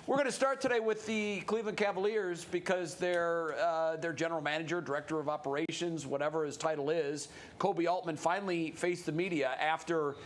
We're going to start today with the Cleveland Cavaliers because their general manager, director of operations, whatever his title is, Koby Altman, finally faced the media after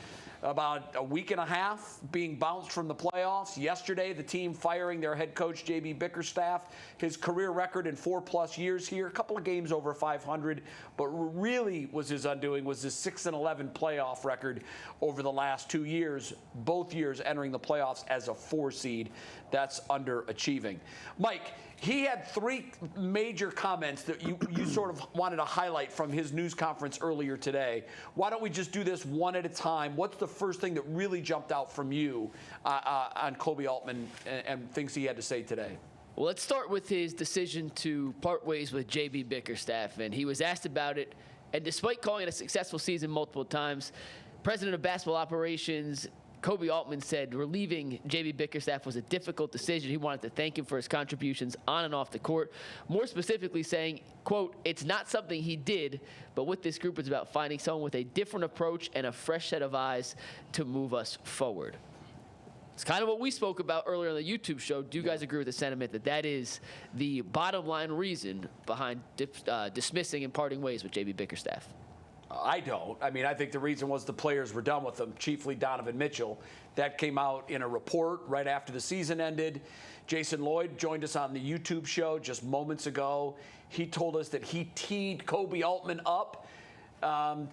about a week and a half being bounced from the playoffs. Yesterday, the team firing their head coach, JB Bickerstaff. His career record in 4+ years here, a couple of games over 500, but really was his undoing was his 6-11 playoff record over the last 2 years, both years entering the playoffs as a 4 seed. That's underachieving. Mike, he had 3 major comments that you sort of wanted to highlight from his news conference earlier today. Why don't we just do this one at a time? What's the first thing that really jumped out from you on Koby Altman and things he had to say today? Well, let's start with his decision to part ways with JB Bickerstaff, and he was asked about it. And despite calling it a successful season multiple times, President of Basketball Operations Koby Altman said relieving JB Bickerstaff was a difficult decision. He wanted to thank him for his contributions on and off the court. More specifically saying, quote, "It's not something he did, but with this group it's about finding someone with a different approach and a fresh set of eyes to move us forward." It's kind of what we spoke about earlier on the YouTube show. Do you guys agree with the sentiment that that is the bottom line reason behind dismissing and parting ways with JB Bickerstaff? I don't. I mean, I think the reason was the players were done with him, chiefly Donovan Mitchell. That came out in a report right after the season ended. Jason Lloyd joined us on the YouTube show just moments ago. He told us that he teed Koby Altman up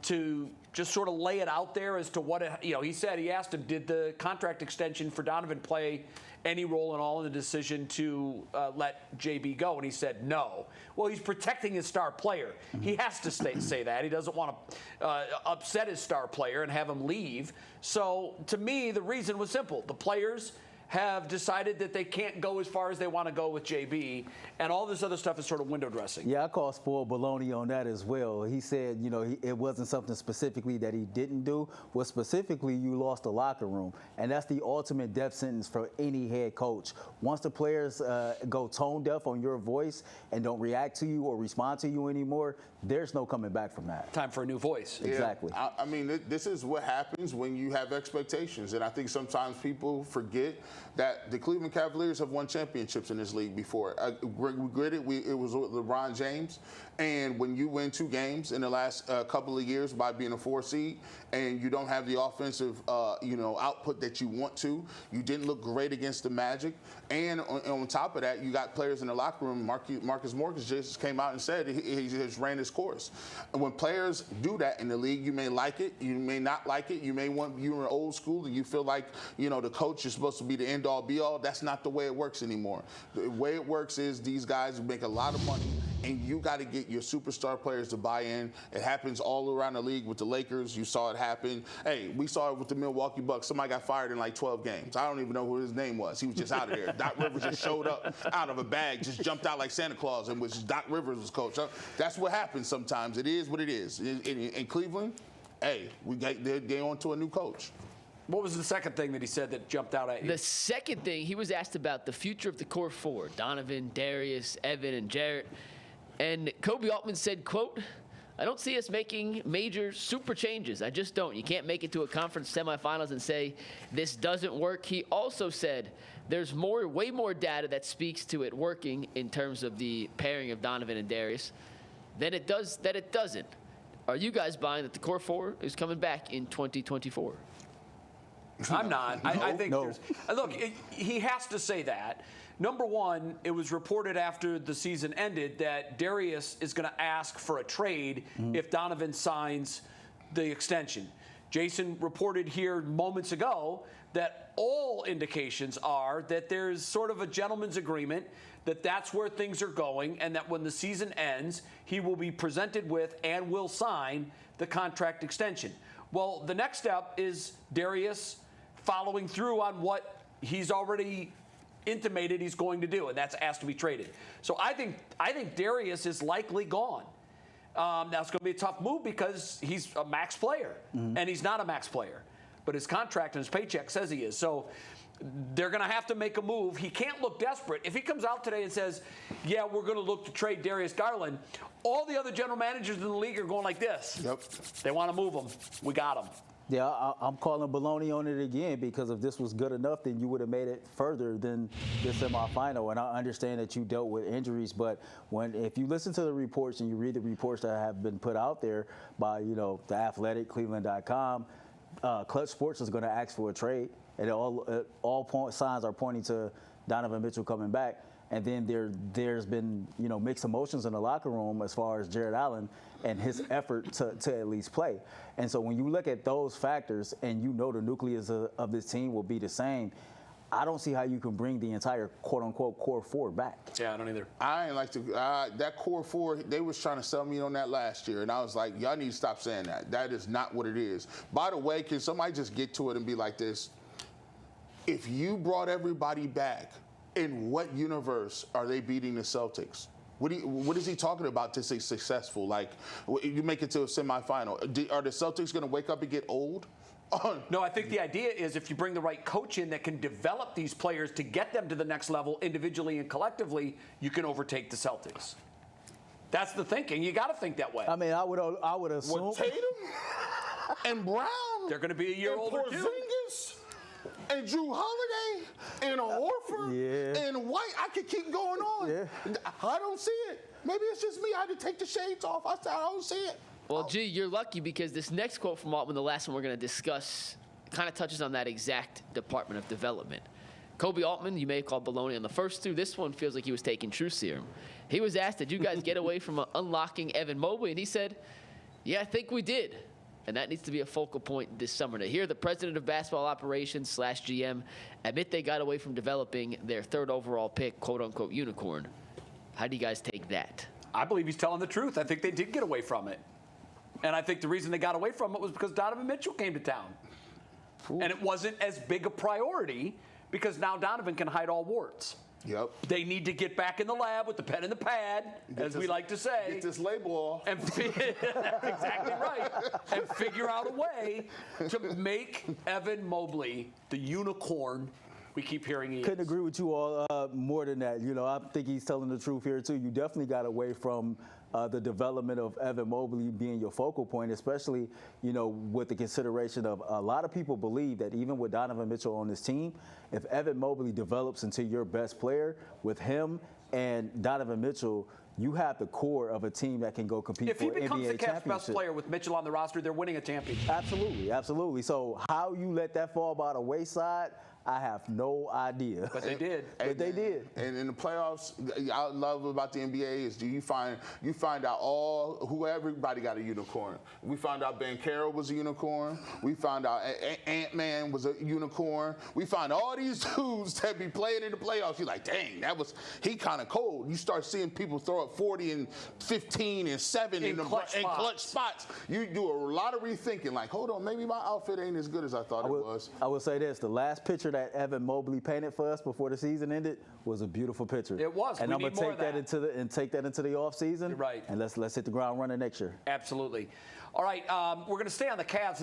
to just sort of lay it out there as to what, he said, he asked him, did the contract extension for Donovan play any role at all in the decision to let JB go? And he said no. Well, he's protecting his star player. He has to say that. He doesn't want to upset his star player and have him leave. So to me, the reason was simple. The players have decided that they can't go as far as they want to go with JB, and all this other stuff is sort of window dressing. Yeah, I call spoiled baloney on that as well. He said, it wasn't something specifically that he didn't do. Well, specifically, you lost the locker room, and that's the ultimate death sentence for any head coach. Once the players go tone deaf on your voice and don't react to you or respond to you anymore, there's no coming back from that. Time for a new voice. Yeah, exactly. I mean, this is what happens when you have expectations, and I think sometimes people forget that the Cleveland Cavaliers have won championships in this league before. It was with LeBron James, and when you win 2 games in the last couple of years by being a 4 seed, and you don't have the offensive, output that you want to, you didn't look great against the Magic, and on top of that, you got players in the locker room. Marcus Morris just came out and said he just ran his course. And when players do that in the league, you may like it, you may not like it, you're old school and you feel like the coach is supposed to be the end-all, be-all. That's not the way it works anymore. The way it works is these guys make a lot of money, and you got to get your superstar players to buy in. It happens all around the league with the Lakers. You saw it happen. Hey, we saw it with the Milwaukee Bucks. Somebody got fired in like 12 games. I don't even know who his name was. He was just out of there. Doc Rivers just showed up out of a bag, just jumped out like Santa Claus, and was Doc Rivers was coach. That's what happens sometimes. It is what it is. In Cleveland, hey, they're on to a new coach. What was the second thing that he said that jumped out at you? The second thing, he was asked about the future of the core 4, Donovan, Darius, Evan, and Jarrett. And Koby Altman said, quote, "I don't see us making major super changes. I just don't. You can't make it to a conference semifinals and say this doesn't work." He also said there's way more data that speaks to it working in terms of the pairing of Donovan and Darius than it doesn't. Are you guys buying that the core 4 is coming back in 2024? I'm not. I think look, he has to say that. Number one, it was reported after the season ended that Darius is going to ask for a trade if Donovan signs the extension. Jason reported here moments ago that all indications are that there's sort of a gentleman's agreement that that's where things are going, and that when the season ends, he will be presented with and will sign the contract extension. Well, the next step is Darius following through on what he's already intimated he's going to do, and that's asked to be traded. So I think Darius is likely gone. Now it's going to be a tough move because he's a max player, and he's not a max player, but his contract and his paycheck says he is. So they're going to have to make a move. He can't look desperate. If he comes out today and says, yeah, we're going to look to trade Darius Garland, all the other general managers in the league are going like this. Yep. They want to move him. We got him. Yeah, I'm calling baloney on it again, because if this was good enough, then you would have made it further than the semifinal. And I understand that you dealt with injuries, but if you listen to the reports and you read the reports that have been put out there by, The Athletic, Cleveland.com, Clutch Sports is going to ask for a trade, and all signs are pointing to Donovan Mitchell coming back. And then there's been, mixed emotions in the locker room as far as Jared Allen and his effort to at least play. And so when you look at those factors and the nucleus of this team will be the same, I don't see how you can bring the entire quote-unquote core four back. Yeah, I don't either. I ain't like to. That core four, they was trying to sell me on that last year, and I was like, y'all need to stop saying that. That is not what it is. By the way, can somebody just get to it and be like this? If you brought everybody back, in what universe are they beating the Celtics? What is he talking about to say successful? Like, you make it to a semifinal. Are the Celtics going to wake up and get old? No, I think the idea is if you bring the right coach in that can develop these players to get them to the next level individually and collectively, you can overtake the Celtics. That's the thinking. You got to think that way. I mean, I would assume. With Tatum and Brown. They're going to be a year older too. Porzingis and Drew Holiday and Horford and White. I could keep going on. Yeah. I don't see it. Maybe it's just me. I had to take the shades off. I don't see it. Well, G, you're lucky, because this next quote from Altman, the last one we're going to discuss, kind of touches on that exact department of development. Koby Altman, you may have called baloney on the first two. This one feels like he was taking truth serum. He was asked, did you guys get away from unlocking Evan Mobley? And he said, yeah, I think we did. And that needs to be a focal point this summer. To hear the president of basketball operations / GM admit they got away from developing their third overall pick, quote-unquote unicorn. How do you guys take that? I believe he's telling the truth. I think they did get away from it. And I think the reason they got away from it was because Donovan Mitchell came to town. Ooh. And it wasn't as big a priority because now Donovan can hide all warts. Yep. They need to get back in the lab with the pen and the pad, we like to say. Get this label off. And exactly right. And figure out a way to make Evan Mobley the unicorn we keep hearing he Couldn't agree with you all more than that. I think he's telling the truth here, too. You definitely got away from the development of Evan Mobley being your focal point, especially, with the consideration of a lot of people believe that even with Donovan Mitchell on this team, if Evan Mobley develops into your best player, with him and Donovan Mitchell, you have the core of a team that can go compete for an NBA championship. If he becomes the Cavs' best player with Mitchell on the roster, they're winning a championship. Absolutely, absolutely. So how you let that fall by the wayside, I have no idea. But they did. But they did. And in the playoffs, I love about the NBA is you find out everybody got a unicorn. We found out Ben Carroll was a unicorn. We found out Ant-Man was a unicorn. We find all these dudes that be playing in the playoffs. You're like, dang, he kind of cold. You start seeing people throw up 40 and 15 and 7 in clutch spots. You do a lot of rethinking. Like, hold on, maybe my outfit ain't as good as I thought it was. I will say this: the last picture that Evan Mobley painted for us before the season ended was a beautiful picture. It was. And I'm gonna take that into the off season. You're right. And let's hit the ground running next year. Absolutely. All right, we're going to stay on the Cavs.